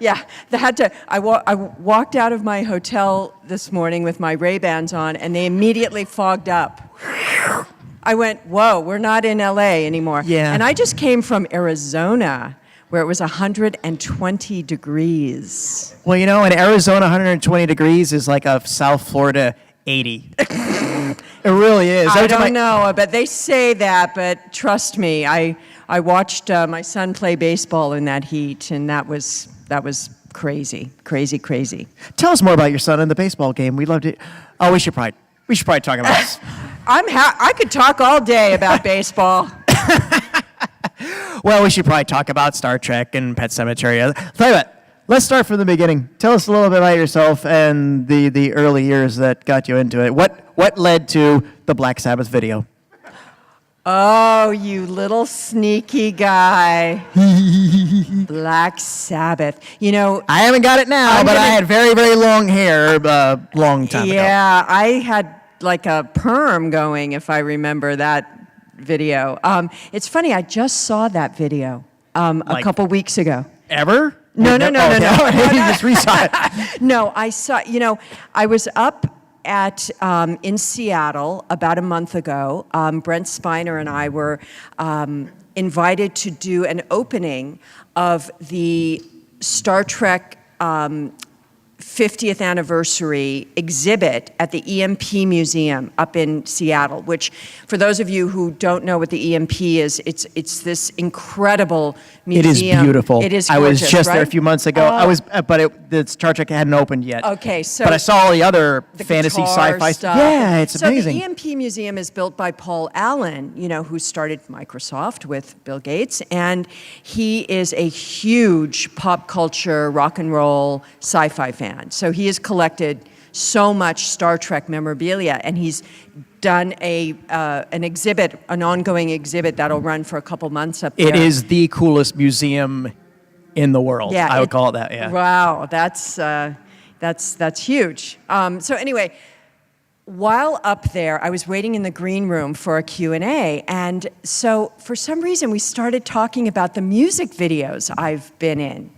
Yeah, I walked out of my hotel this morning with my Ray-Bans on, and they immediately fogged up. I went, whoa, we're not in LA anymore. Yeah. And I just came from Arizona, where it was 120 degrees. Well, in Arizona, 120 degrees is like a South Florida 80. It really is. I don't know, but they say that, but trust me, I watched my son play baseball in that heat, and that was crazy. Tell us more about your son in the baseball game. We'd love to. Oh, we should probably talk about this. I could talk all day about baseball. Well, we should probably talk about Star Trek and Pet Sematary. Tell you what, let's start from the beginning. Tell us a little bit about yourself and the early years that got you into it. What led to the Black Sabbath video? Oh, you little sneaky guy. Black Sabbath. I haven't got it now, but I had very, very long hair long time ago. Yeah, I had like a perm going, if I remember that video. It's funny, I just saw that video a couple weeks ago. Ever? No. You just resaw it. No, I saw, I was up in Seattle about a month ago. Brent Spiner and I were invited to do an opening of the Star Trek 50th anniversary exhibit at the EMP Museum up in Seattle, which, for those of you who don't know what the EMP is, it's this incredible museum. It is beautiful. It is gorgeous, I was just right? there a few months ago. The Star Trek hadn't opened yet. Okay, so but I saw all the other fantasy sci-fi stuff. Yeah, it's amazing. So the EMP Museum is built by Paul Allen, who started Microsoft with Bill Gates, and he is a huge pop culture, rock and roll, sci-fi fan. So he has collected so much Star Trek memorabilia, and he's done an exhibit, an ongoing exhibit that'll run for a couple months up there. It is the coolest museum in the world. Yeah, I would call it that. Yeah. Wow, that's huge. So anyway, while up there, I was waiting in the green room for a Q&A, and so for some reason we started talking about the music videos I've been in.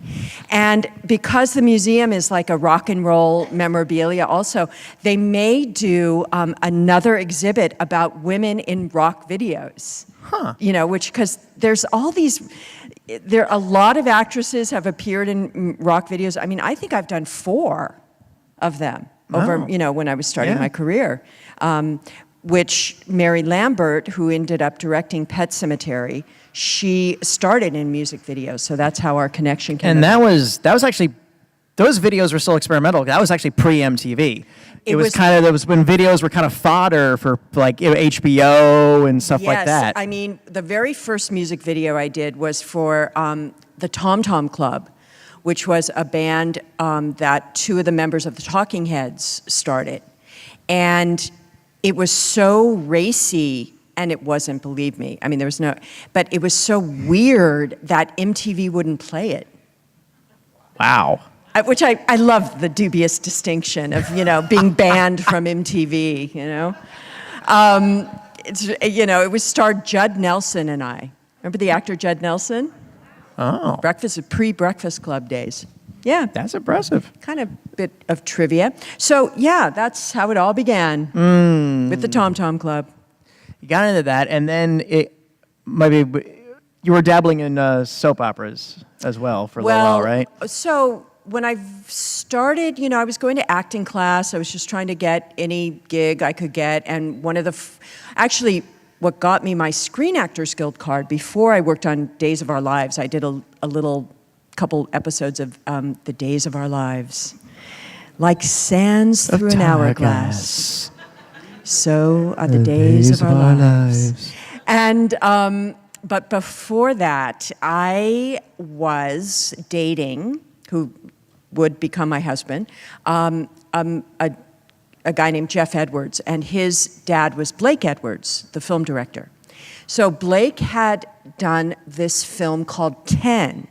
And because the museum is like a rock and roll memorabilia also, they may do another exhibit about women in rock videos. Huh. Because there's all these, a lot of actresses have appeared in rock videos. I mean, I think I've done 4 of them. Over, when I was starting my career, which Mary Lambert, who ended up directing Pet Sematary, she started in music videos, so that's how our connection came. And that was actually, those videos were still experimental. That was actually pre-MTV. It was when videos were kind of fodder for like HBO and stuff like that. Yes, I mean, the very first music video I did was for the Tom Tom Club, which was a band that 2 of the members of the Talking Heads started. And it was so racy, and it wasn't, believe me. I mean, there was but it was so weird that MTV wouldn't play it. Wow. Which I love the dubious distinction of, being banned from MTV, it was starred Judd Nelson and I. Remember the actor Judd Nelson? Oh. Pre-Breakfast Club days. Yeah. That's impressive. Kind of bit of trivia. So, yeah, that's how it all began with the Tom Tom Club. You got into that, and then you were dabbling in soap operas as well for a little while, right? So when I started, I was going to acting class. I was just trying to get any gig I could get, and one of the what got me my Screen Actors Guild card before I worked on Days of Our Lives, I did a little couple episodes of The Days of Our Lives. Like sands through an hourglass, so are the days of our lives. And, but before that, I was dating, who would become my husband, a guy named Jeff Edwards, and his dad was Blake Edwards, the film director. So Blake had done this film called 10.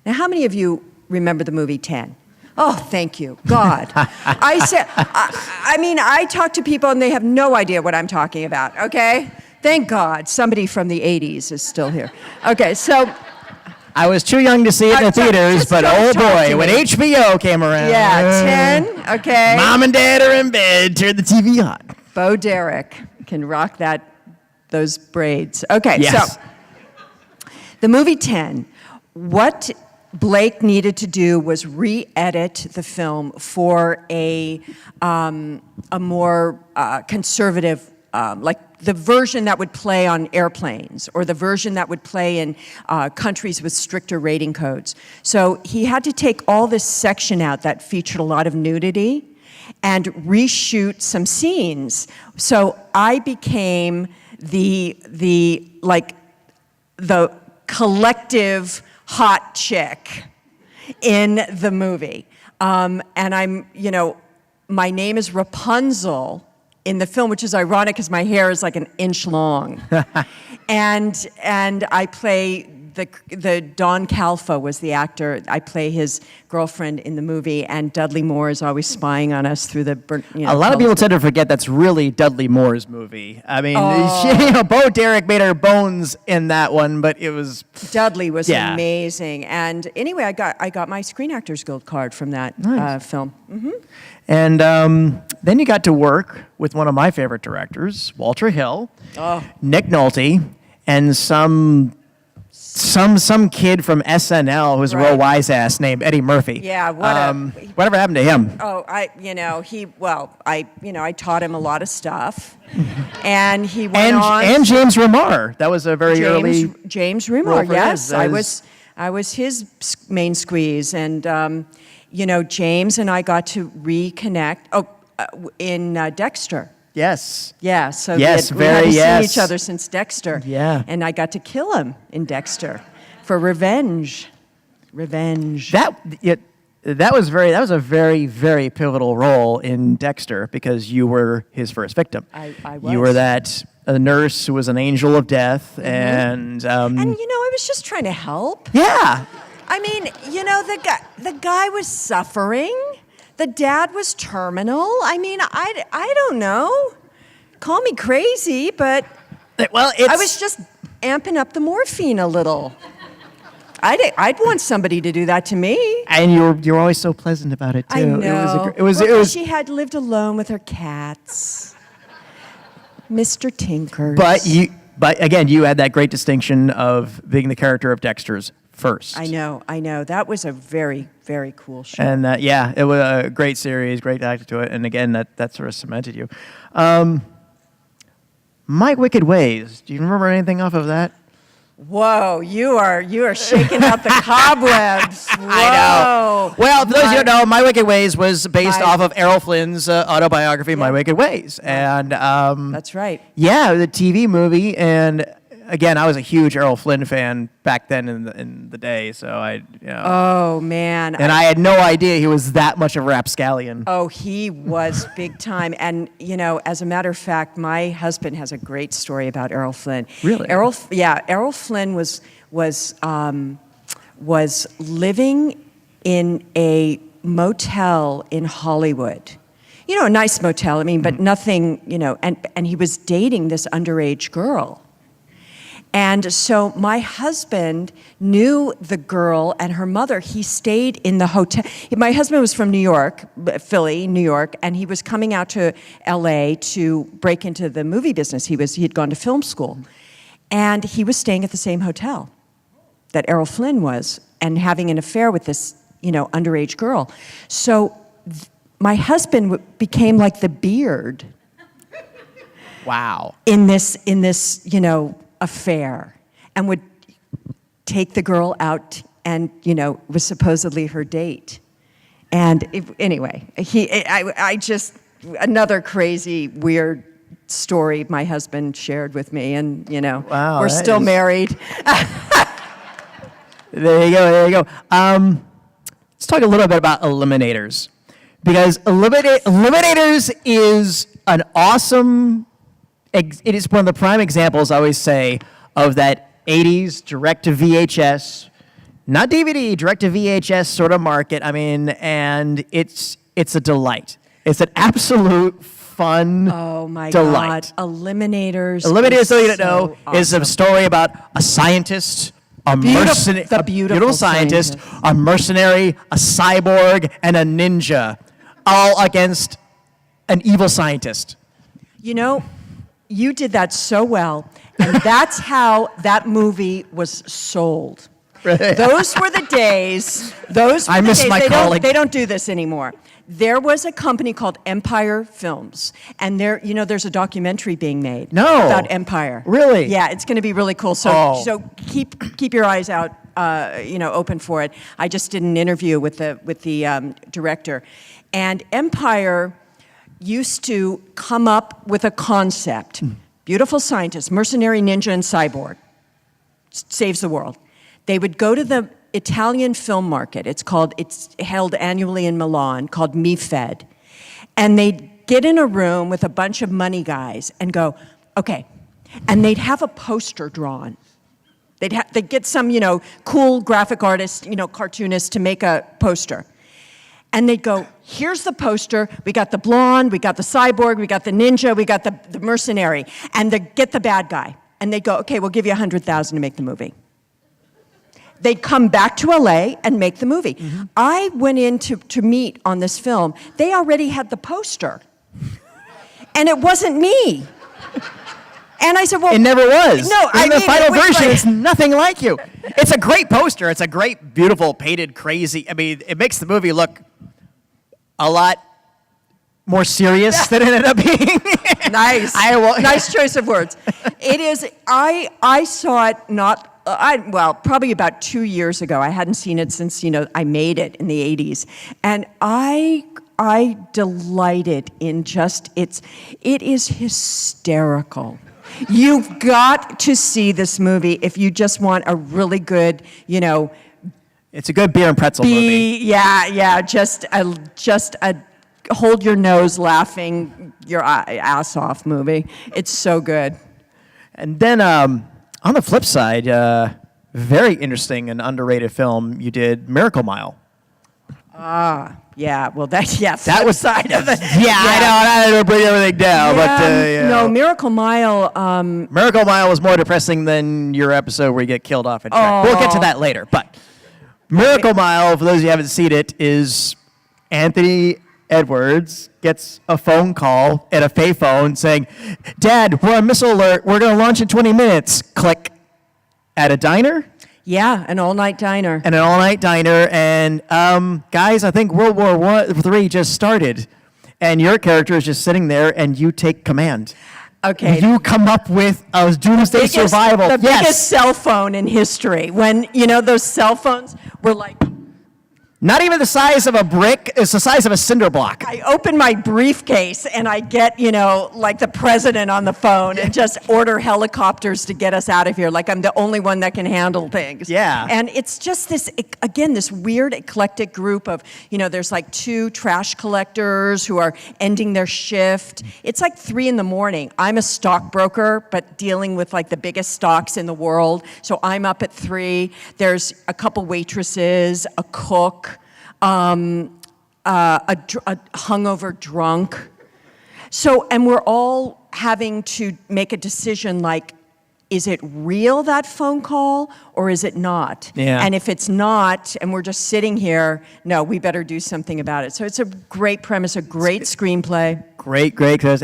Now, how many of you remember the movie 10? Oh, thank you, God. I talk to people and they have no idea what I'm talking about, okay? Thank God somebody from the 80s is still here. Okay, so I was too young to see it in the theaters, just but don't oh talk boy, to when me. HBO came around. Yeah, 10, okay. Mom and Dad are in bed. Turn the TV on. Bo Derek can rock those braids. Okay, Yes. so the movie 10, what Blake needed to do was re-edit the film for a more conservative, like the version that would play on airplanes or the version that would play in countries with stricter rating codes. So he had to take all this section out that featured a lot of nudity and reshoot some scenes. So I became the collective hot chick in the movie. And I'm, my name is Rapunzel in the film, which is ironic because my hair is like an inch long. and I play the Don Calfa was the actor. I play his girlfriend in the movie, and Dudley Moore is always spying on us through the. A lot of people tend to forget that's really Dudley Moore's movie. I mean, Bo Derek made her bones in that one, but it was Dudley was amazing. And anyway, I got my Screen Actors Guild card from that film. Mm-hmm. And then you got to work with one of my favorite directors, Walter Hill, Nick Nolte, and some kid from SNL who's a real wise ass named Eddie Murphy. Yeah, whatever happened to him? Oh, I taught him a lot of stuff, and he went on. And James Remar. That was a very early James Remar. Yes, I was his main squeeze, and James and I got to reconnect. In Dexter. Yes. Yeah, so yes, we hadn't yes. seen each other since Dexter. Yeah. And I got to kill him in Dexter for revenge. Revenge. That was a very, very pivotal role in Dexter because you were his first victim. I was. You were a nurse who was an angel of death, and I was just trying to help. Yeah. I mean, the guy was suffering. The dad was terminal. I mean, I don't know. Call me crazy, but I was just amping up the morphine a little. I'd want somebody to do that to me. And you're always so pleasant about it too. I know. It was. She had lived alone with her cats, Mr. Tinkers. But again, you had that great distinction of being the character of Dexter's first. I know. That was a very, very cool show. And it was a great series, great actor to it. And again, that sort of cemented you. My Wicked Ways. Do you remember anything off of that? Whoa, you are shaking out the cobwebs. Whoa. I know. Well, for those of you who don't know, My Wicked Ways was based off of Errol Flynn's autobiography, My Wicked Ways. And that's right. Yeah, the TV movie. And again, I was a huge Errol Flynn fan back then in the day, so Oh man! And I had no idea he was that much of a rapscallion. Oh, he was big time. And as a matter of fact, my husband has a great story about Errol Flynn. Really? Errol Flynn was living in a motel in Hollywood. A nice motel. I mean, but nothing. And he was dating this underage girl. And so my husband knew the girl and her mother. He stayed in the hotel. My husband was from New York, Philly, New York, and he was coming out to LA to break into the movie business. He had gone to film school. And he was staying at the same hotel that Errol Flynn was and having an affair with this, underage girl. So my husband became like the Beard. Wow. In this, affair, and would take the girl out and was supposedly her date. And anyway, I just another crazy weird story my husband shared with me, and wow, we're still married. There you go. Let's talk a little bit about Eliminators, because Eliminators is an awesome. It is one of the prime examples, I always say, of that 80s direct-to-VHS, not DVD, direct-to-VHS sort of market. I mean, and it's a delight. It's an absolute fun Oh my delight. God! Eliminators. Eliminators, so you don't know, awesome. is a story about a scientist a The beautiful scientist, a mercenary, a cyborg, and a ninja, all against an evil scientist. You know, you did that so well, and that's how that movie was sold. Those were the days. I miss my colleague. They don't do this anymore. There was a company called Empire Films, and there's a documentary being made about Empire. Really? Yeah, it's going to be really cool. So keep your eyes out, open for it. I just did an interview with the director, and Empire used to come up with a concept. Beautiful scientist, mercenary, ninja, and cyborg. Saves the world. They would go to the Italian film market. It's held annually in Milan, called MiFed. And they'd get in a room with a bunch of money guys and go, okay. And they'd have a poster drawn. They'd get some, cool graphic artist, cartoonist to make a poster. And they'd go, here's the poster. We got the blonde, we got the cyborg, we got the ninja, we got the mercenary. And get the bad guy. And they'd go, okay, we'll give you $100,000 to make the movie. They'd come back to LA and make the movie. Mm-hmm. I went in to meet on this film. They already had the poster. And it wasn't me. And I said, well... It never was. No, in the final version, it's nothing like you. It's a great poster. It's a great, beautiful, painted, crazy... I mean, it makes the movie look a lot more serious than it ended up being. Nice. Nice choice of words. It is... I saw it probably about 2 years ago. I hadn't seen it since, I made it in the 80s. And I delighted in it is hysterical. You've got to see this movie if you just want a really good, It's a good beer and pretzel movie. Yeah, just a hold your nose laughing your ass off movie. It's so good. And then on the flip side, very interesting and underrated film you did, Miracle Mile. Yeah, well, that was side of it. I don't bring everything down, No, Miracle Mile. Miracle Mile was more depressing than your episode where you get killed off a track. We'll get to that later, but Miracle Mile, for those of you who haven't seen it, is Anthony Edwards gets a phone call at a payphone saying, "Dad, we're on missile alert. We're going to launch in 20 minutes." Click. At a diner. Yeah, an all-night diner. And guys, I think World War III just started, and your character is just sitting there, and you take command. Okay. You come up with a doomsday survival. The biggest cell phone in history. When those cell phones were like. Not even the size of a brick. It's the size of a cinder block. I open my briefcase and I get, like the president on the phone and just order helicopters to get us out of here. Like I'm the only one that can handle things. Yeah. And it's just this weird eclectic group of, there's like 2 trash collectors who are ending their shift. It's like 3 a.m. I'm a stockbroker, but dealing with like the biggest stocks in the world. So I'm up at 3. There's a couple waitresses, a cook. A hungover drunk. So, and we're all having to make a decision like, is it real, that phone call, or is it not? Yeah. And if it's not, and we're just sitting here, no, we better do something about it. So it's a great premise, a great screenplay. Great,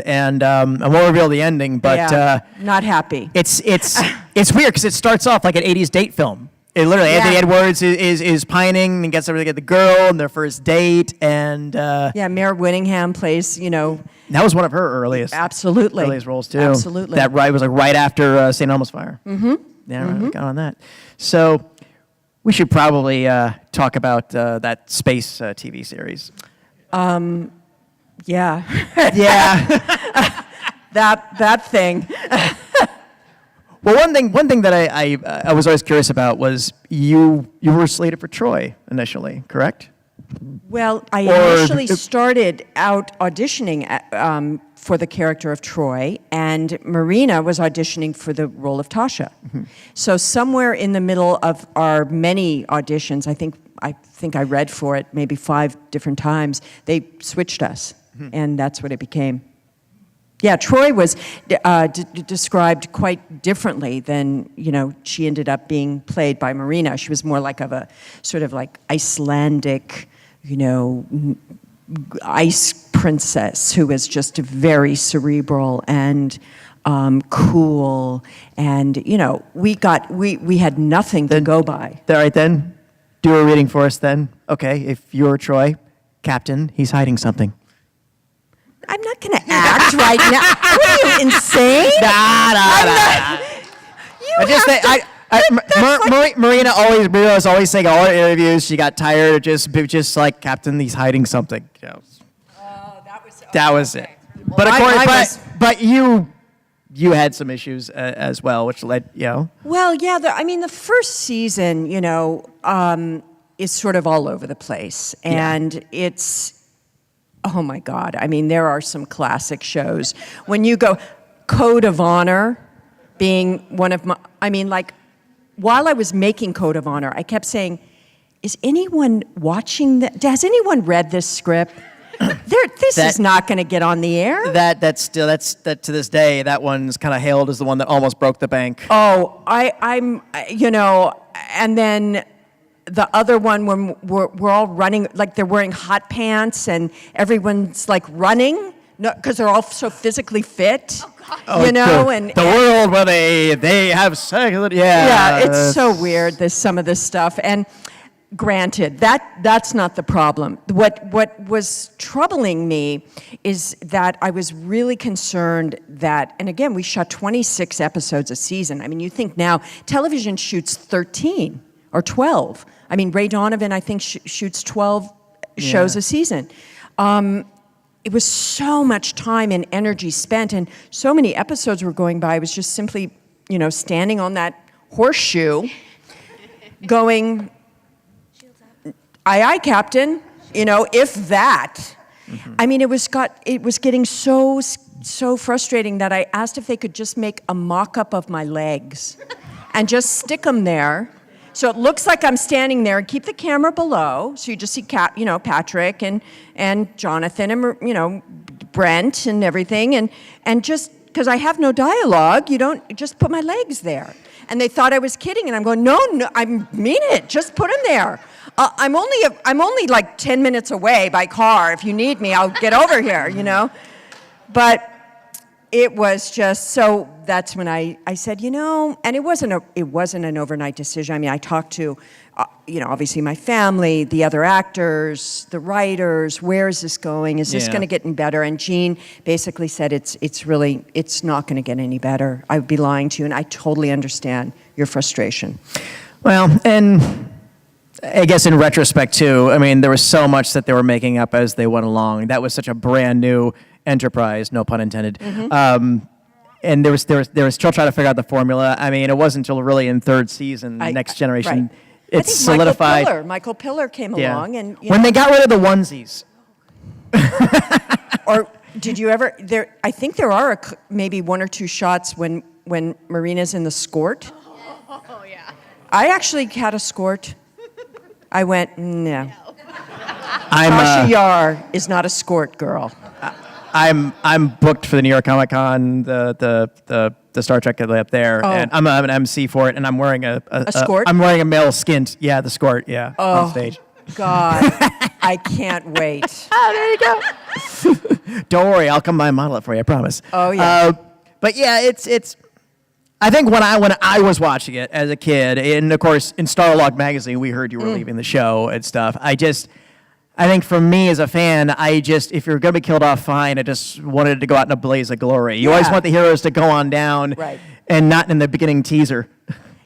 and I won't reveal the ending, but not happy. It's weird because it starts off like an 80s date film. It literally, Anthony Edwards is pining and gets over to get the girl and their first date, and Mare Winningham plays, that was one of her earliest roles too. Absolutely, that was like right after St. Elmo's Fire. Mm-hmm. Yeah, right, got on that. So we should probably talk about that space TV series. Yeah. that thing. Well, one thing that I was always curious about was you were slated for Troy initially, correct? Well, I initially started out auditioning for the character of Troy, and Marina was auditioning for the role of Tasha. Mm-hmm. So somewhere in the middle of our many auditions, I think I read for it maybe 5 different times, they switched us, and that's what it became. Yeah, Troy was described quite differently than, she ended up being played by Marina. She was more like of a sort of like Icelandic, ice princess who was just very cerebral and cool. And, we had nothing to go by. All right, then. Do a reading for us, then. Okay, if you're Troy, Captain, he's hiding something. I'm not going to act right now. What are you, insane? Marina was always saying all her interviews, she got tired of just like, Captain, he's hiding something. That was it. Well, But of course, but you had some issues as well, which led, Well, yeah, the first season, is sort of all over the place. And it's, oh my God, there are some classic shows. When you go, Code of Honor being one of my, while I was making Code of Honor, I kept saying, is anyone watching that? Has anyone read this script? This is not going to get on the air. That to this day, that one's kind of hailed as the one that almost broke the bank. Oh, and then the other one when we're all running, like they're wearing hot pants and everyone's like running, because they're all so physically fit. Oh, and the world where they have sex. Yeah, it's so weird. There's some of this stuff, and granted, that's not the problem. What was troubling me is that I was really concerned that, and again, we shot 26 episodes a season. You think now television shoots 13 or 12. Ray Donovan, I think, shoots 12 shows a season. It was so much time and energy spent, and so many episodes were going by. I was just simply, standing on that horseshoe, going, aye, Captain, if that. Mm-hmm. It was getting so frustrating that I asked if they could just make a mock-up of my legs and just stick them there. So it looks like I'm standing there, and keep the camera below, so you just see Patrick and Jonathan and Brent and everything, and just because I have no dialogue, you don't just put my legs there. And they thought I was kidding, and I'm going, no, I mean it. Just put them there. I'm only like 10 minutes away by car. If you need me, I'll get over here. But it was just so. That's when I said, and it wasn't an overnight decision. I talked to, obviously my family, the other actors, the writers. Where is this going? Is this going to get any better? And Gene basically said, it's not going to get any better. I would be lying to you, and I totally understand your frustration. Well, and I guess in retrospect too, there was so much that they were making up as they went along. That was such a brand new enterprise, no pun intended. Mm-hmm. And they were still trying to figure out the formula. It wasn't until really in third season, Next Generation, right. It's solidified. Michael Piller came along, and when they got rid of the onesies. Or did you ever? I think there are maybe one or two shots when Marina's in the skort. Oh yeah. I actually had a skort. I went no. Tasha Yar is not a skort girl. I'm booked for the New York Comic Con, the Star Trek up there, and I'm an MC for it, and I'm wearing a skort. I'm wearing a male skint, the skort, on stage. God, I can't wait. There you go. Don't worry, I'll come by and model it for you, I promise. Oh yeah. But yeah, it's. I think when I was watching it as a kid, and of course in Starlog magazine, we heard you were leaving the show and stuff. I think for me as a fan, if you're going to be killed off, fine. I just wanted to go out in a blaze of glory. You always want the heroes to go on down, right, and not in the beginning teaser.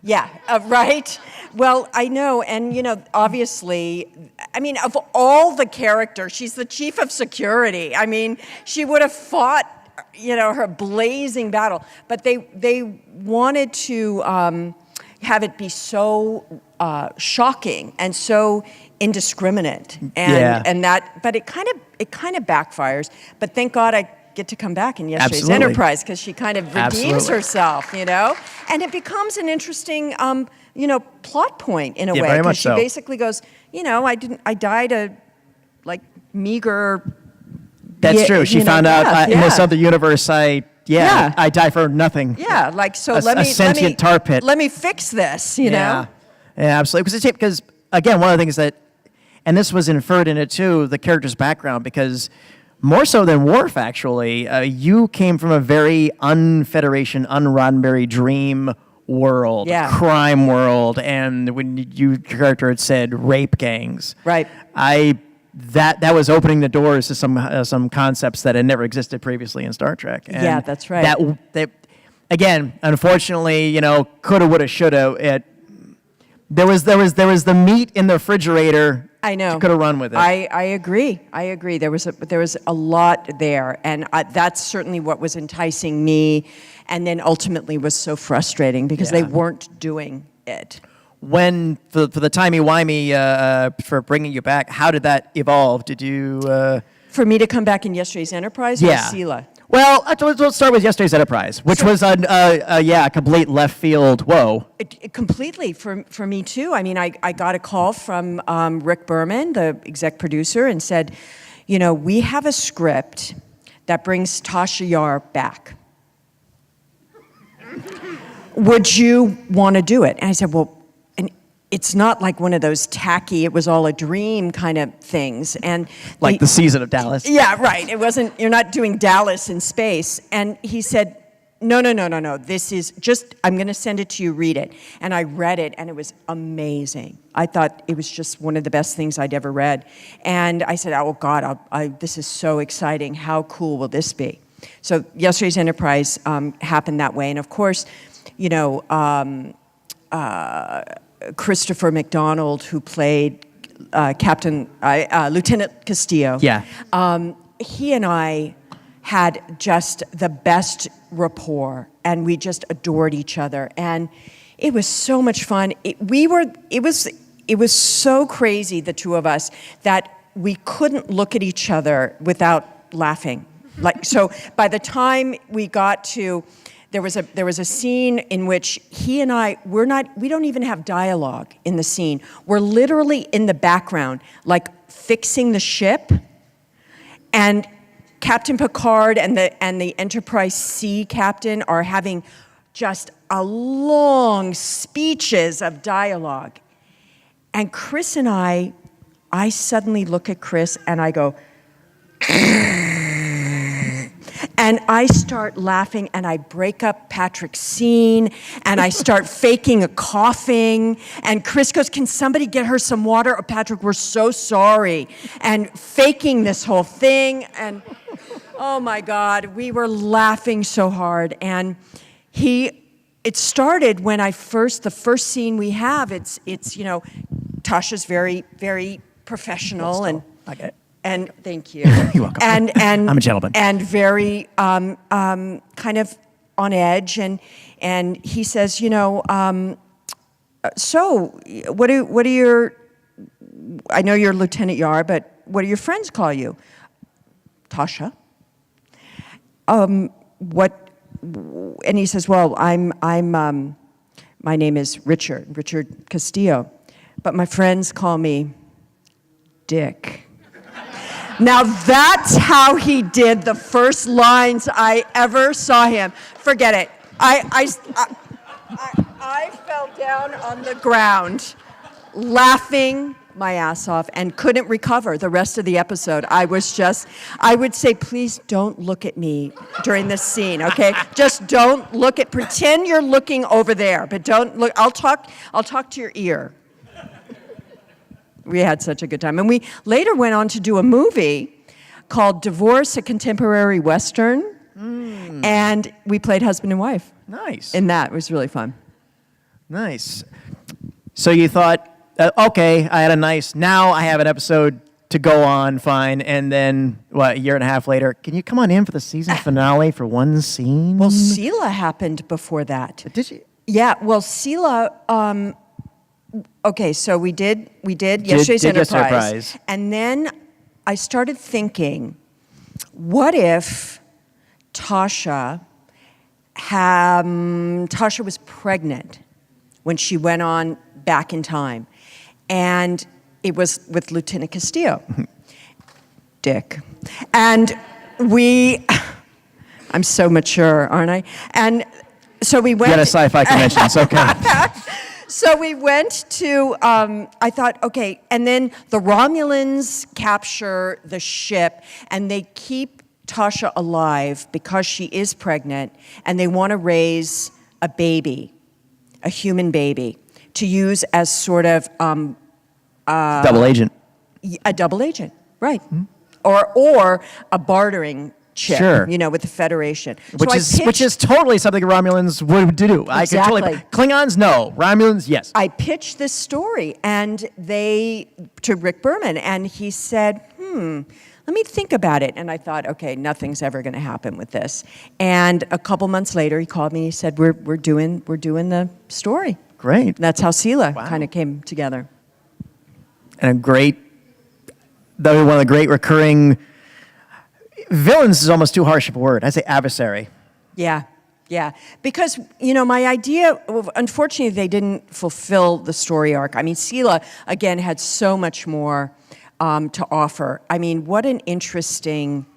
Yeah, right. Well, I know, and obviously, of all the characters, she's the chief of security. She would have fought, her blazing battle, but they wanted to have it be so shocking and so indiscriminate, and that, but it kind of backfires. But thank God I get to come back in yesterday's Enterprise, because she kind of redeems herself, and it becomes an interesting, plot point in a way, because she basically goes, I died a meager That's true. She found out in this yeah. other universe, I die for nothing. Yeah, like, so A sentient tar pit. Let me fix this, you know? Yeah, absolutely. Because again, one of the things that, and this was inferred in it too, the character's background, because more so than Worf, actually, you came from a very un-Federation, un-Roddenberry dream world, crime world, and when your character had said rape gangs, right? That was opening the doors to some concepts that had never existed previously in Star Trek. And yeah, that's right. That again, unfortunately, coulda, woulda, shoulda. There was the meat in the refrigerator. I know. You could have run with it. I agree. There was a lot there, and that's certainly what was enticing me, and then ultimately was so frustrating because they weren't doing it. When for the timey-wimey for bringing you back, how did that evolve? Did you for me to come back in yesterday's Enterprise or Sela? Well, let's start with yesterday's Enterprise, which was a complete left field. Whoa! Completely for me too. I mean, I got a call from Rick Berman, the exec producer, and said, we have a script that brings Tasha Yar back. Would you want to do it? And I said, well. It's not like one of those tacky, it was all a dream kind of things. And like the season of Dallas. Yeah, right. It wasn't, you're not doing Dallas in space. And he said, no. This is just, I'm going to send it to you, read it. And I read it, and it was amazing. I thought it was just one of the best things I'd ever read. And I said, oh, God, this is so exciting. How cool will this be? So yesterday's Enterprise happened that way. And of course, Christopher McDonald, who played Lieutenant Castillo. Yeah. He and I had just the best rapport, and we just adored each other, and it was so much fun. It was so crazy, the two of us, that we couldn't look at each other without laughing. So by the time we got to. There was a scene in which he and I, we don't even have dialogue in the scene. We're literally in the background, like fixing the ship, and Captain Picard and the Enterprise C captain are having just a long speeches of dialogue. And Chris and I suddenly look at Chris and I go, and I start laughing, and I break up Patrick's scene, and I start faking a coughing, and Chris goes, can somebody get her some water? Oh, Patrick, we're so sorry. And faking this whole thing, and oh my God, we were laughing so hard. And it started when the first scene we have, it's Tasha's very, very professional, and okay. And thank you. You're welcome. And I'm a gentleman. And very kind of on edge. And he says, so what are your? I know you're Lieutenant Yar, but what do your friends call you? Tasha. What? And he says, well, I'm my name is Richard Castillo, but my friends call me Dick. Now that's how he did the first lines I ever saw him. Forget it. I fell down on the ground laughing my ass off and couldn't recover the rest of the episode. I would say, please don't look at me during this scene, okay? Just don't pretend you're looking over there, but don't look. I'll talk to your ear. We had such a good time. And we later went on to do a movie called Divorce, a Contemporary Western. And we played husband and wife. Nice. In that. It was really fun. Nice. So you thought, okay, now I have an episode to go on, fine. And then, a year and a half later, can you come on in for the season finale for one scene? Well, Sela happened before that. Did you? Yeah, well, Sela... Okay, so we did yesterday's Enterprise, and then I started thinking, what if Tasha was pregnant when she went on back in time, and it was with Lieutenant Castillo. shtick. And I'm so mature, aren't I? And so we went. You had a sci-fi convention, it's okay. So we went to, I thought, okay, and then the Romulans capture the ship, and they keep Tasha alive because she is pregnant, and they want to raise a baby, a human baby, to use as sort of Double agent. a double agent, right? Mm-hmm. Or a bartering chip, sure. With the Federation. Which is totally something Romulans would do. Exactly. I could totally. Klingons, no. Romulans, yes. I pitched this story to Rick Berman, and he said, let me think about it. And I thought, okay, nothing's ever going to happen with this. And a couple months later, he called me and he said, we're doing the story. Great. And that's how Sela kind of came together. And one of the great recurring villains is almost too harsh of a word. I say adversary. Yeah. Because, my idea, unfortunately, they didn't fulfill the story arc. I mean, Sela, again, had so much more to offer. I mean, what an interesting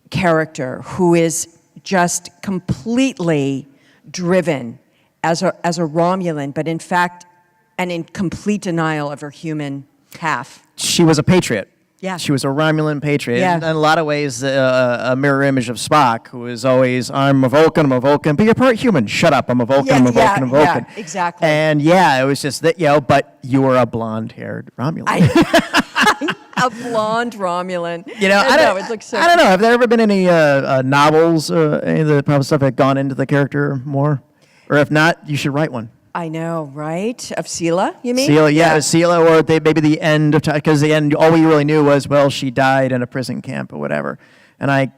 character who is just completely driven as a Romulan, but in fact, and in complete denial of her human half. She was a patriot. Yeah. She was a Romulan patriot. Yeah. In a lot of ways, a mirror image of Spock, who is always, I'm a Vulcan, but you're part human. Shut up, I'm a Vulcan, I'm a Vulcan, I'm a Vulcan. Yeah, exactly. And it was just that, but you were a blonde-haired Romulan. A blonde Romulan. It looks so. I don't know. Have there ever been any novels, any of the stuff that have gone into the character more? Or if not, you should write one. I know, right? Of Sela, you mean? Sela, Sela, or maybe the end of time, because the end, all we really knew was, she died in a prison camp or whatever. And I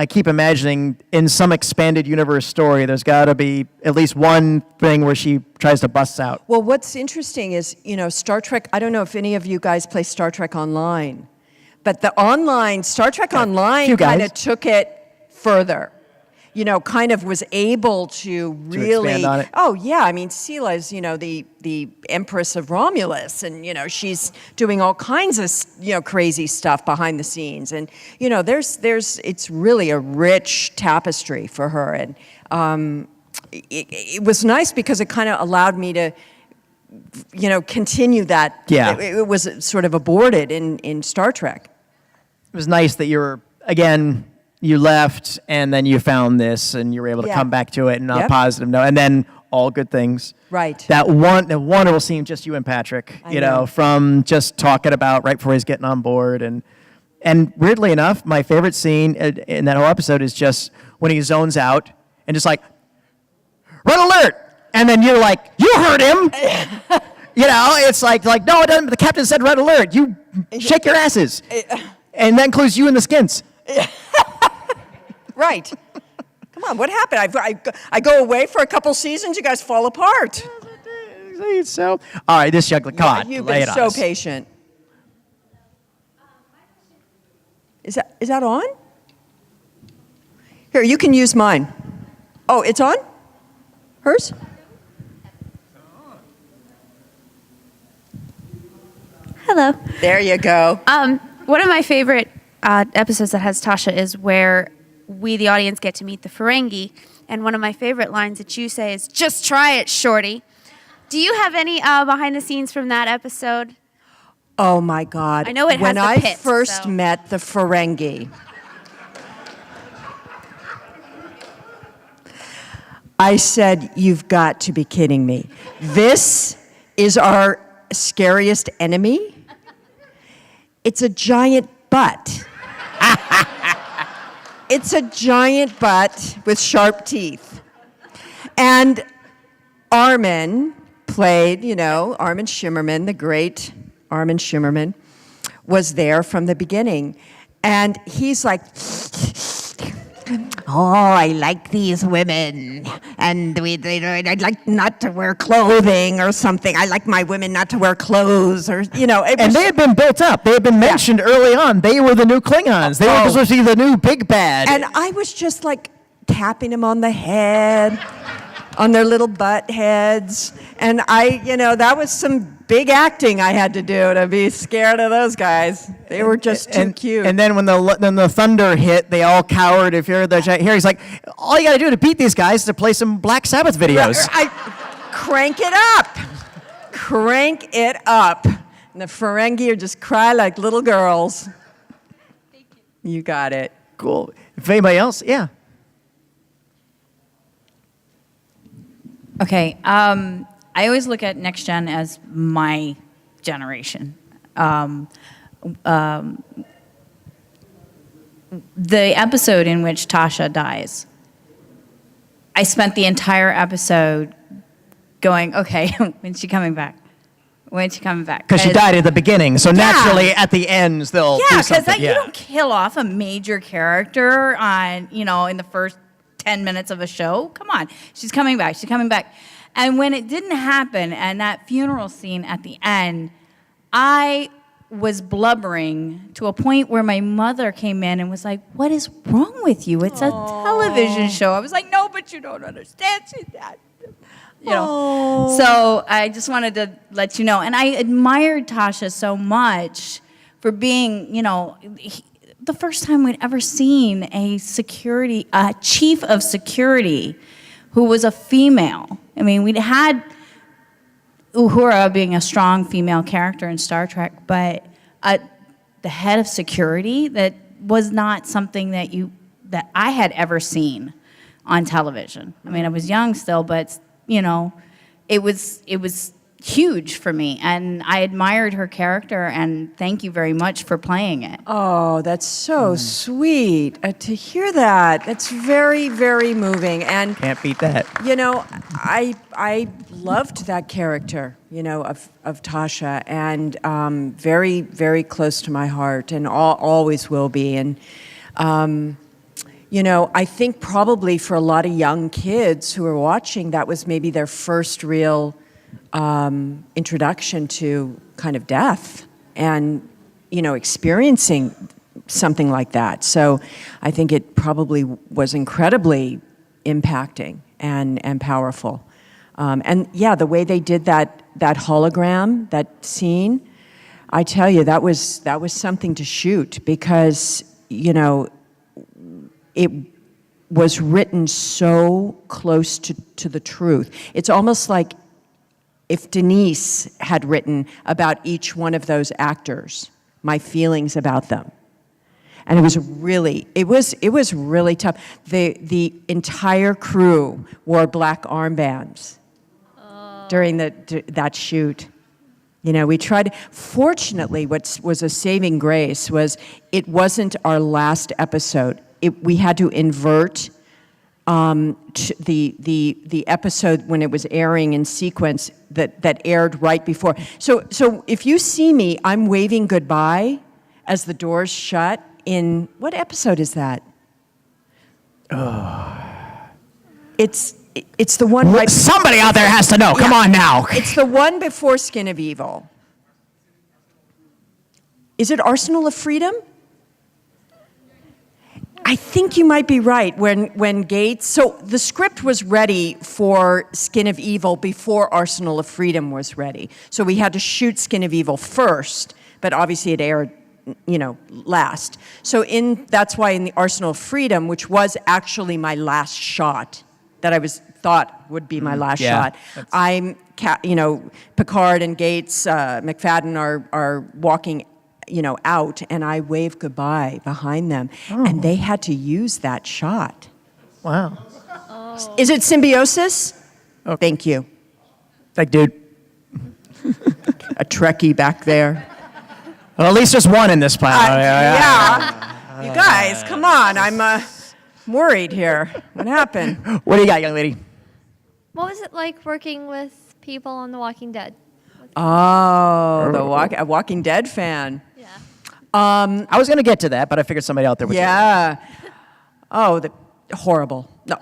keep imagining in some expanded universe story, there's got to be at least one thing where she tries to bust out. Well, what's interesting is, Star Trek, I don't know if any of you guys play Star Trek Online, but Star Trek Online kind of took it further. Kind of was able to really expand on it. Oh yeah, I mean Sela is the Empress of Romulus, and she's doing all kinds of crazy stuff behind the scenes, and there's it's really a rich tapestry for her, and it was nice because it kind of allowed me to continue that. Yeah, it was sort of aborted in Star Trek. It was nice that you left, and then you found this, and you were able to come back to it in a positive note, and then all good things. Right. That wonderful scene, just you and Patrick, I know. From just talking about right before he's getting on board, and weirdly enough, my favorite scene in that whole episode is just when he zones out and just like, red alert, and then you're like, you heard him. It's like no, it doesn't. The captain said red alert. You shake your asses, and that includes you and the skins. Right. Come on, what happened? I go away for a couple seasons, you guys fall apart. So, all right, this young, come on, You've lay been it so on us. patient. Is that on? Here, you can use mine. Oh, it's on? Hers? Hello. There you go. One of my favorite episodes that has Tasha is where we, the audience, get to meet the Ferengi. And one of my favorite lines that you say is, just try it, shorty. Do you have any behind the scenes from that episode? Oh, my God. I know it has when the I pits, first so. met the Ferengi, I said, you've got to be kidding me. This is our scariest enemy? It's a giant butt. It's a giant butt with sharp teeth. And Armin played, Armin Shimmerman, the great Armin Shimmerman, was there from the beginning. And he's like, oh, I like these women. And I'd like not to wear clothing or something. I like my women not to wear clothes or, And they had been built up. They had been mentioned early on. They were the new Klingons. They were supposed to be the new big bad. And I was just like tapping him on the head. on their little butt heads. And that was some big acting I had to do to be scared of those guys. They were just too cute. And then when the thunder hit, they all cowered. If you're here, he's like, all you got to do to beat these guys is to play some Black Sabbath videos. Crank it up. Crank it up. And the Ferengi are just cry like little girls. Thank you. You got it. Cool. If anybody else, yeah. Okay. I always look at Next Gen as my generation. The episode in which Tasha dies, I spent the entire episode going, okay, when's she coming back? When's she coming back? Because she died at the beginning, so naturally at the ends they'll do something. Because you don't kill off a major character on, in the first 10 minutes of a show. Come on, she's coming back. She's coming back. And when it didn't happen, and that funeral scene at the end, I was blubbering to a point where my mother came in and was like, "What is wrong with you? It's a television show." I was like, "No, but you don't understand. She's that." So I just wanted to let you know. And I admired Tasha so much for being, the first time we'd ever seen a chief of security who was a female. I mean, we'd had Uhura being a strong female character in Star Trek, but the head of security, that was not something that I had ever seen on television. I mean, I was young still, but it was huge for me, and I admired her character, and thank you very much for playing it. Oh, that's so sweet to hear that. That's very, very moving, and Can't beat that. I loved that character, of Tasha, and very, very close to my heart, and always will be, and. I think probably for a lot of young kids who are watching, that was maybe their first real introduction to kind of death and, experiencing something like that. So I think it probably was incredibly impacting and powerful. The way they did that hologram, that scene, I tell you, that was something to shoot because, it was written so close to the truth. It's almost like if Denise had written about each one of those actors, my feelings about them. And it was really tough. The entire crew wore black armbands during that shoot. We tried. Fortunately, what was a saving grace was it wasn't our last episode. We had to invert the episode when it was airing in sequence that aired right before. So if you see me, I'm waving goodbye as the doors shut in, what episode is that? It's the one right. Somebody out there has to know. Come on now. It's the one before Skin of Evil. Is it Arsenal of Freedom? I think you might be right. When Gates, so the script was ready for Skin of Evil before Arsenal of Freedom was ready. So we had to shoot Skin of Evil first, but obviously it aired, last. So that's why in the Arsenal of Freedom, which was actually my last shot, that I thought would be my last shot. Picard and Gates, McFadden are walking out, and I waved goodbye behind them, and they had to use that shot. Wow. Oh. Is it symbiosis? Oh. Thank you. Like, dude. A Trekkie back there. Well, at least there's one in this planet. Yeah. You guys, come on. I'm worried here. What happened? What do you got, young lady? What was it like working with people on The Walking Dead? Oh, a Walking Dead fan. Yeah. I was going to get to that, but I figured somebody out there would. Yeah. Oh, horrible. No.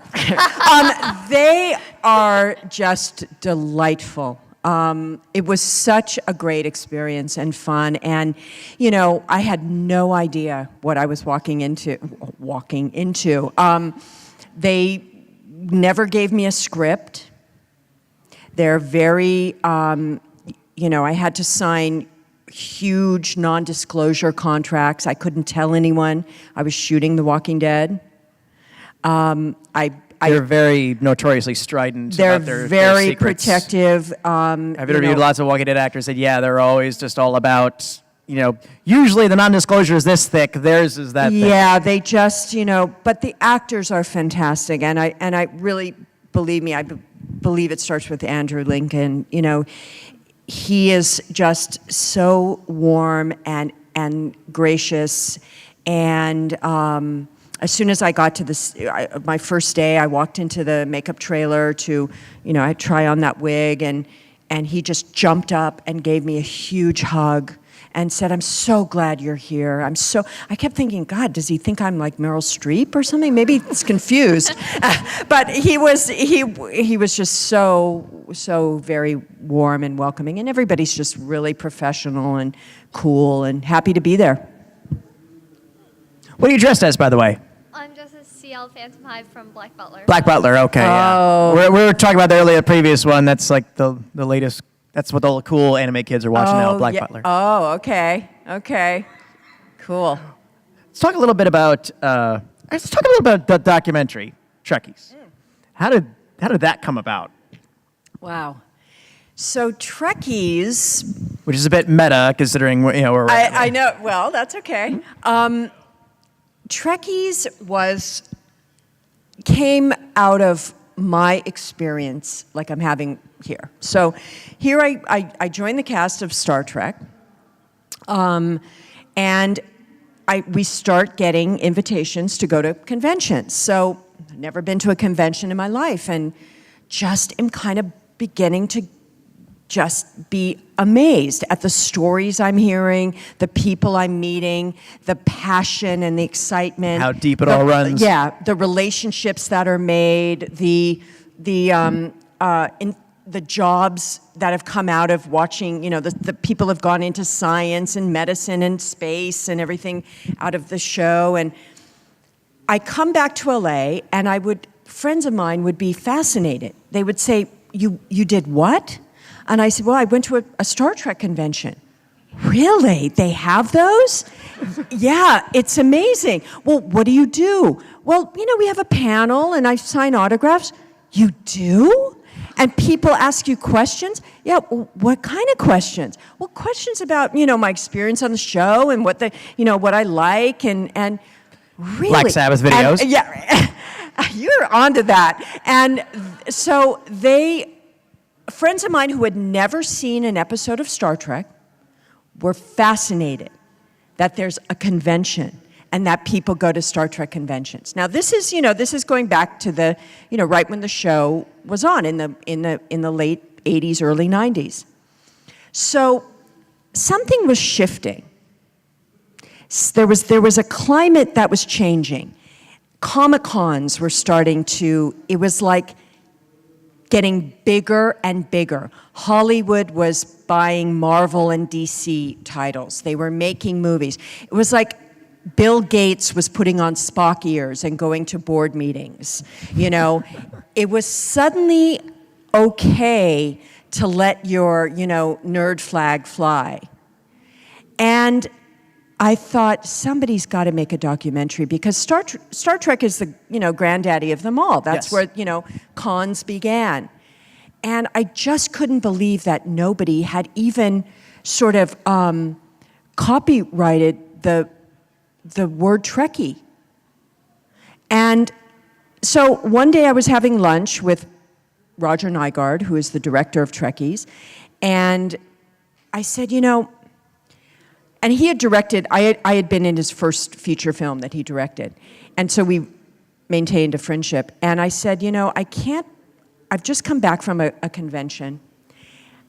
They are just delightful. It was such a great experience and fun, and I had no idea what I was walking into. They never gave me a script. They're very, I had to sign huge non-disclosure contracts. I couldn't tell anyone I was shooting The Walking Dead. They're very notoriously strident They're about their very secrets. protective. I've interviewed lots of Walking Dead actors said, yeah, they're always just all about, usually the non-disclosure is this thick, theirs is that thick. Yeah, they just, but the actors are fantastic, and I really, believe me, I believe it starts with Andrew Lincoln. He is just so warm and gracious, and as soon as I got to my first day, I walked into the makeup trailer to, I try on that wig, and he just jumped up and gave me a huge hug and said, "I'm so glad you're here." I kept thinking, God, does he think I'm like Meryl Streep or something? Maybe he's confused. But he was just so very warm and welcoming, and everybody's just really professional and cool and happy to be there. What are you dressed as, by the way? I'm just a CL Phantom Hive from Black Butler. Black Butler, okay. Oh. Yeah. We were talking about the earlier previous one. That's like the latest. That's what all the cool anime kids are watching now, Black Butler. Oh, okay. Cool. Let's talk a little bit about the documentary, Trekkies. How did that come about? Wow. So Trekkies, Which is a bit meta, considering we're. I know. Well, that's okay. Trekkies came out of my experience, like I'm having here. So here I joined the cast of Star Trek, and we start getting invitations to go to conventions. So I've never been to a convention in my life, and just am kind of beginning to just be amazed at the stories I'm hearing, the people I'm meeting, the passion and the excitement. How deep it all runs. Yeah, the relationships that are made, the jobs that have come out of watching, the people have gone into science and medicine and space and everything out of the show. And I come back to LA, and friends of mine would be fascinated. They would say, you did what? And I said, well, I went to a Star Trek convention. Really? They have those? Yeah, it's amazing. Well, what do you do? Well, we have a panel, and I sign autographs. You do? And people ask you questions? Yeah, what kind of questions? Well, questions about, my experience on the show and what I like, and really. Black Sabbath videos? Yeah, you're onto that. And so friends of mine who had never seen an episode of Star Trek were fascinated that there's a convention and that people go to Star Trek conventions. Now this is going back to the, right when the show was on in the late 80s, early 90s. So something was shifting. There was a climate that was changing. Comic-Cons were starting to, it was like getting bigger and bigger. Hollywood was buying Marvel and DC titles. They were making movies. It was like Bill Gates was putting on Spock ears and going to board meetings. It was suddenly okay to let your, nerd flag fly. And I thought, somebody's got to make a documentary, because Star Trek is the, granddaddy of them all. That's Yes. where, cons began. And I just couldn't believe that nobody had even sort of copyrighted the word Trekkie. And so one day I was having lunch with Roger Nygard, who is the director of Trekkies, and I said, and he had directed, I had been in his first feature film that he directed. And so we maintained a friendship. And I said, I've just come back from a convention.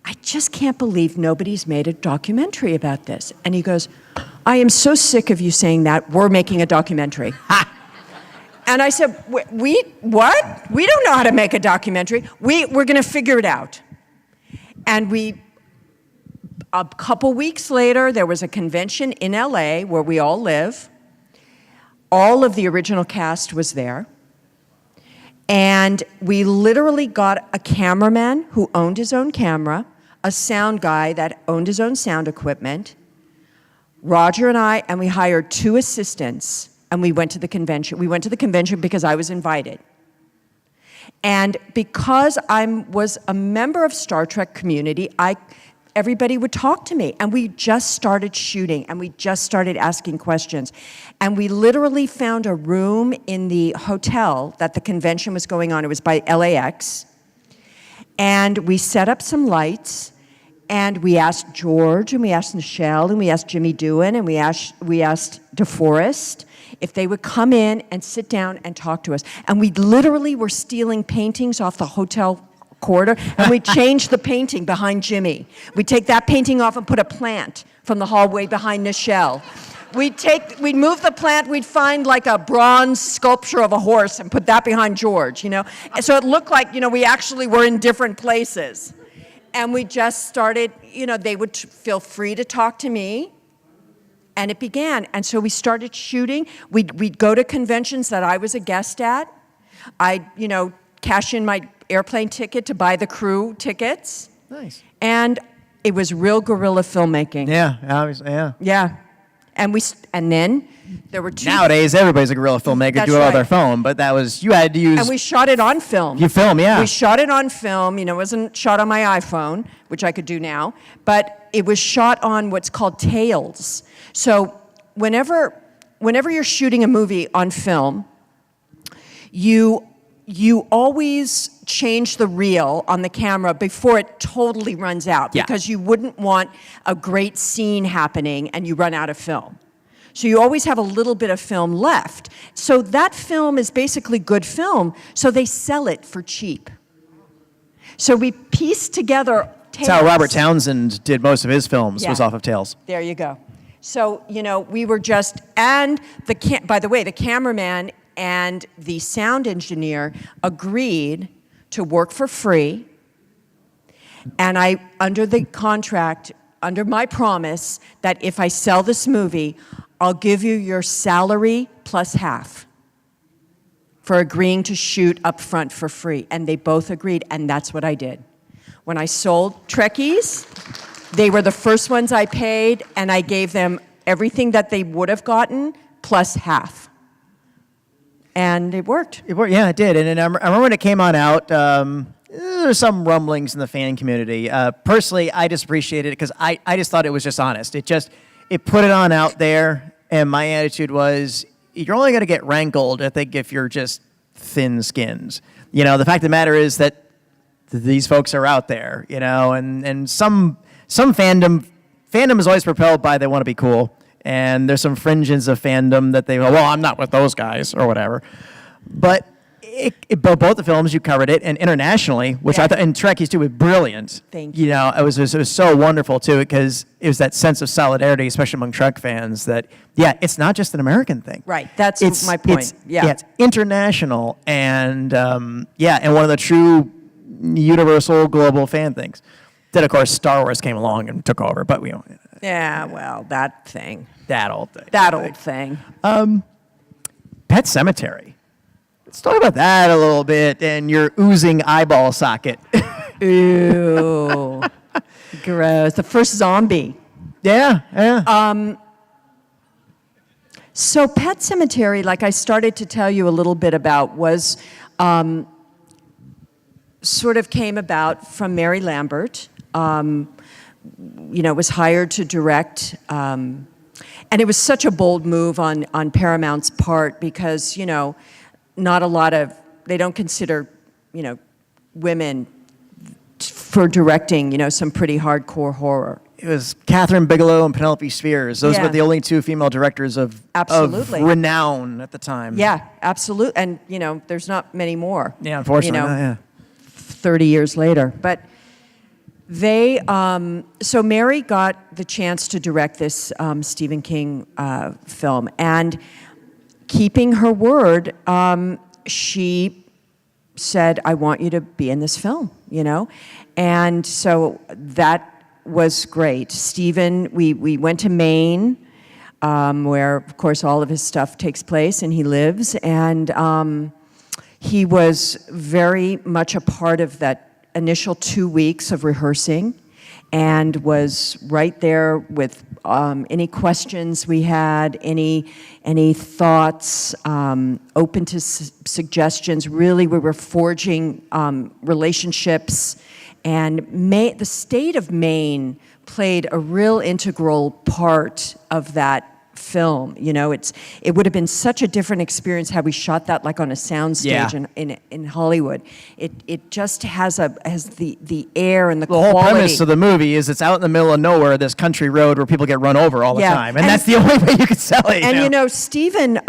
I just can't believe nobody's made a documentary about this. And he goes, I am so sick of you saying that. We're making a documentary. And I said, what? We don't know how to make a documentary. We're going to figure it out. And a couple weeks later, there was a convention in LA where we all live. All of the original cast was there. And we literally got a cameraman who owned his own camera, a sound guy that owned his own sound equipment, Roger and we hired 2 assistants, and we went to the convention. We went to the convention because I was invited. And because I was a member of Star Trek community, everybody would talk to me. And we just started shooting, and we just started asking questions. And we literally found a room in the hotel that the convention was going on. It was by LAX. And we set up some lights, and we asked George, and we asked Nichelle, and we asked Jimmy Doohan, and we asked DeForest if they would come in and sit down and talk to us. And we literally were stealing paintings off the hotel corridor, and we changed the painting behind Jimmy. We'd take that painting off and put a plant from the hallway behind Nichelle. We'd move the plant, we'd find like a bronze sculpture of a horse and put that behind George, So it looked like, we actually were in different places. And we just started, they would feel free to talk to me. And it began. And so we started shooting. We'd go to conventions that I was a guest at. I'd, cash in my airplane ticket to buy the crew tickets. Nice. And it was real guerrilla filmmaking. Yeah, obviously, yeah. Yeah. And then there were 2. Nowadays, everybody's a guerrilla filmmaker, That's do it on right. their phone, but you had to use... And we shot it on film. You film, yeah. We shot it on film. It wasn't shot on my iPhone, which I could do now, but it was shot on what's called tails. So whenever you're shooting a movie on film, you always change the reel on the camera before it totally runs out, because you wouldn't want a great scene happening and you run out of film. So you always have a little bit of film left. So that film is basically good film, so they sell it for cheap. So we pieced together Tales. That's how Robert Townsend did most of his films, was off of Tales. There you go. So, we were just, and by the way, the cameraman and the sound engineer agreed to work for free. And under the contract, under my promise, that if I sell this movie, I'll give you your salary plus half for agreeing to shoot up front for free. And they both agreed, and that's what I did. When I sold Trekkies, they were the first ones I paid, and I gave them everything that they would have gotten plus half. And it worked. It worked, yeah, it did. And I remember when it came on out, there were some rumblings in the fan community. Personally, I just appreciated it because I just thought it was just honest. It put it on out there, and my attitude was, you're only going to get rankled, I think, if you're just thin-skinned. The fact of the matter is that these folks are out there, and some fandom is always propelled by they want to be cool, and there's some fringes of fandom that they go, well, I'm not with those guys or whatever. But both the films, you covered it, and internationally, which I thought, and Trekkies too, was brilliant. Thank you. It was so wonderful too, because it was that sense of solidarity, especially among Trek fans, that it's not just an American thing. Right, that's my point. It's international, and and one of the true universal global fan things. Then of course Star Wars came along and took over, but that old thing. Pet Sematary. Let's talk about that a little bit, and your oozing eyeball socket. Ew. Gross. The first zombie. Yeah. So Pet Sematary, like I started to tell you a little bit about, was sort of came about from Mary Lambert. Was hired to direct. And it was such a bold move on Paramount's part because, not a lot of, they don't consider, women for directing, some pretty hardcore horror. It was Catherine Bigelow and Penelope Spheres. Those were the only 2 female directors of renown at the time. Yeah, absolutely. And, there's not many more. Yeah, unfortunately. 30 years later. But they, so Mary got the chance to direct this Stephen King film. And keeping her word, she said, I want you to be in this film, And so that was great. Stephen, we went to Maine, where, of course, all of his stuff takes place, and he lives. And He was very much a part of that initial 2 weeks of rehearsing and was right there with any questions we had, any thoughts, open to suggestions. Really, we were forging relationships. And the state of Maine played a real integral part of that film. You know, it would have been such a different experience had we shot that like on a soundstage in Hollywood. It just has the air and the whole quality. premise of the movie is it's out in the middle of nowhere, this country road where people get run over all the time, and that's the only way you can sell it. And you know, Stephen,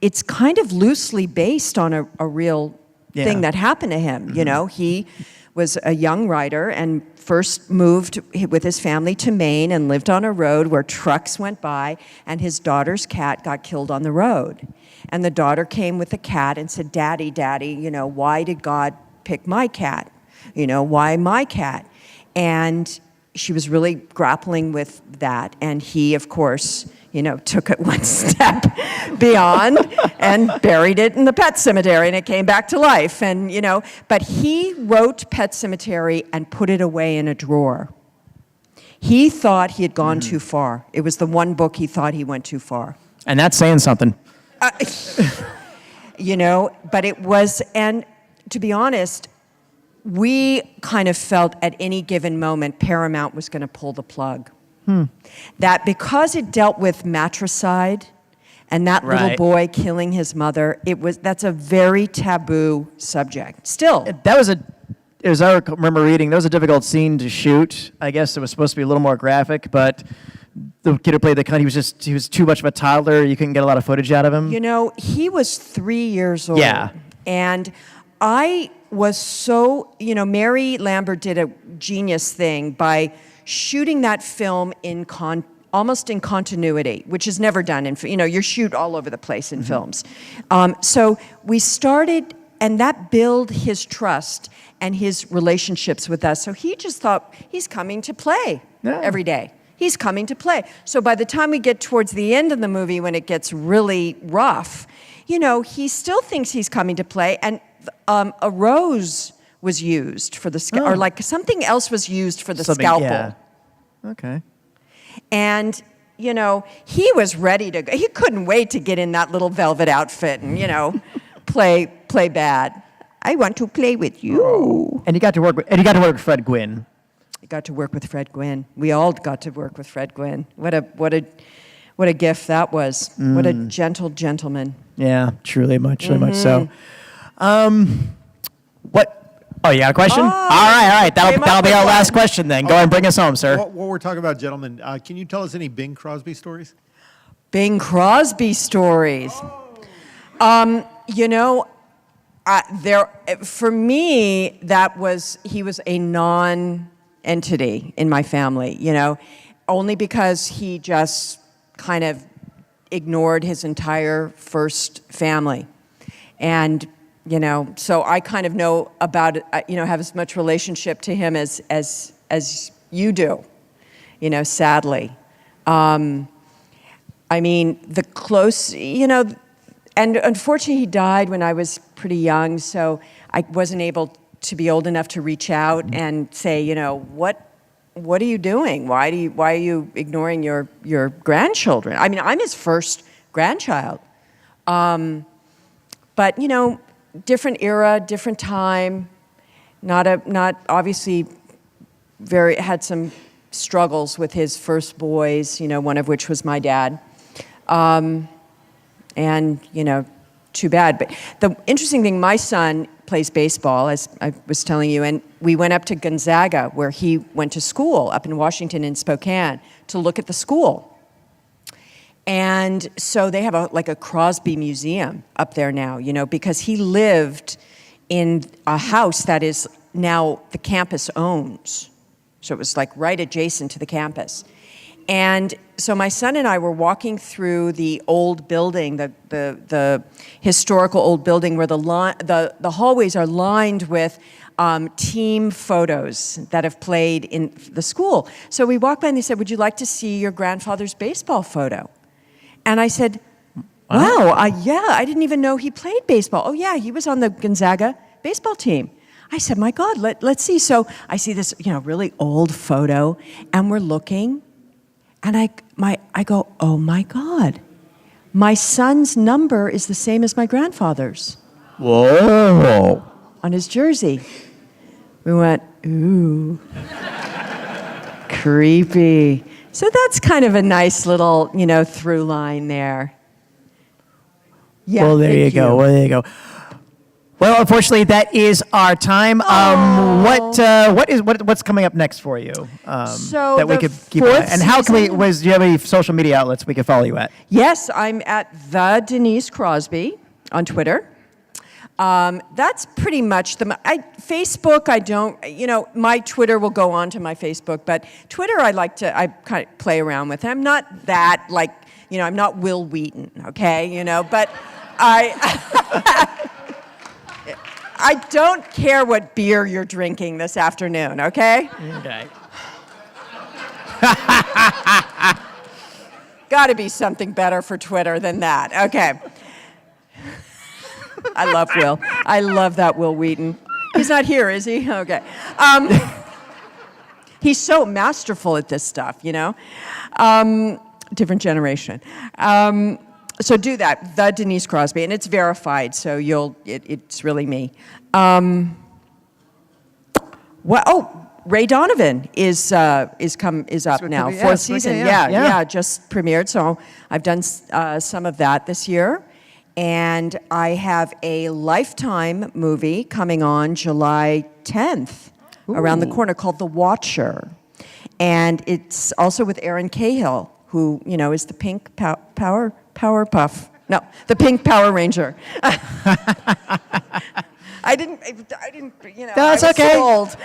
it's kind of loosely based on a real thing that happened to him. You know, he was a young writer and first moved with his family to Maine and lived on a road where trucks went by, and his daughter's cat got killed on the road. And the daughter came with the cat and said, Daddy, you know, why did God pick my cat? You know, why my cat? And she was really grappling with that. And he, of course, you know, took it one step beyond and buried it in the pet cemetery, and it came back to life. And, you know, but he wrote Pet Sematary and put it away in a drawer. He thought he had gone too far. It was the one book he thought he went too far. And that's saying something. You know, but it was, and to be honest, we kind of felt at any given moment Paramount was going to pull the plug. That because it dealt with matricide and that little boy killing his mother, that's a very taboo subject. Still. As I remember reading, that was a difficult scene to shoot. I guess it was supposed to be a little more graphic, but the kid who played the cunt, he was too much of a toddler. You couldn't get a lot of footage out of him. You know, he was 3 years old. Yeah. And I was so, you know, Mary Lambert did a genius thing by shooting that film almost in continuity, which is never done in, you know, you shoot all over the place in films. So we started, and that built his trust and his relationships with us. So he just thought, he's coming to play every day. He's coming to play. So by the time we get towards the end of the movie, when it gets really rough, you know, he still thinks he's coming to play. And a rose was used for the or like something else was used for the scalpel. Yeah. Okay. And you know, he was ready to go. He couldn't wait to get in that little velvet outfit and, you know, play bad. I want to play with you. And you got to work with Fred Gwynne. I got to work with Fred Gwynne. We all got to work with Fred Gwynne. What a gift that was. What a gentle gentleman. Yeah, truly much so. What? Oh, you got a question? All right. That'll be our last question then. Go ahead and bring us home, sir. While we're talking about gentlemen, can you tell us any Bing Crosby stories? Bing Crosby stories. You know, for me, he was a non-entity in my family, you know, only because he just kind of ignored his entire first family. And, you know, so I kind of know about it, you know, have as much relationship to him as you do, you know, sadly. I mean, the close, you know, and unfortunately he died when I was pretty young, so I wasn't able to be old enough to reach out and say, you know, what are you doing? Why are you ignoring your grandchildren? I mean, I'm his first grandchild. But, you know, different era, different time, not obviously had some struggles with his first boys, you know, one of which was my dad. And, you know, too bad. But the interesting thing, my son plays baseball, as I was telling you, and we went up to Gonzaga, where he went to school, up in Washington in Spokane, to look at the school. And so they have a Crosby museum up there now, you know, because he lived in a house that is now the campus owns. So it was like right adjacent to the campus. And so my son and I were walking through the old building, the historical old building, where the hallways are lined with team photos that have played in the school. So we walked by and they said, "Would you like to see your grandfather's baseball photo?" And I said, Wow. Yeah, I didn't even know he played baseball. Oh, yeah, he was on the Gonzaga baseball team. I said, my God, let's see. So I see this, really old photo, and we're looking, and I go, oh, my God. My son's number is the same as my grandfather's. Whoa. On his jersey. We went, ooh, creepy. So that's kind of a nice little, through line there. Yeah, Well, there you thank go. Well, there you go. Well, unfortunately, that is our time. What's coming up next for you? So that we the could keep fourth and how can we? season- Do you have any social media outlets we can follow you at? Yes, I'm at the Denise Crosby on Twitter. That's pretty much Facebook. I don't. My Twitter will go on to my Facebook, but Twitter I kind of play around with. I'm not that I'm not Will Wheaton, okay? But I don't care what beer you're drinking this afternoon, okay? Okay. Got to be something better for Twitter than that. Okay. I love Will. I love that Will Wheaton. He's not here, is he? Okay. He's so masterful at this stuff, different generation. So do that, the Denise Crosby, and it's verified, so it's really me. Ray Donovan is up now, yeah, fourth season. yeah. Just premiered. So I've done some of that this year, and I have a Lifetime movie coming on July 10th, around the corner, called The Watcher, and it's also with Erin Cahill, who is the pink Powerpuff. No, the pink Power Ranger. I didn't. That's I was okay. Old.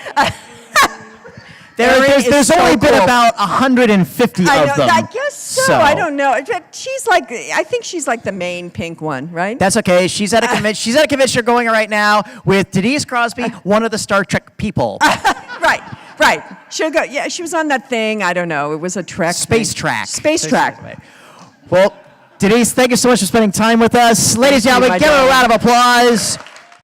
There's only been about 150 I of know, them. I guess so. I don't know. But I think she's like the main pink one, right? That's okay. She's at a convention. She's at a convention going right now with Denise Crosby, one of the Star Trek people. Right. She'll go. Yeah, she was on that thing. I don't know. It was a Trek. Space thing. Track. Space Track. Well, Denise, thank you so much for spending time with us. Ladies and Thank you, gentlemen, my give her a darling. round of applause.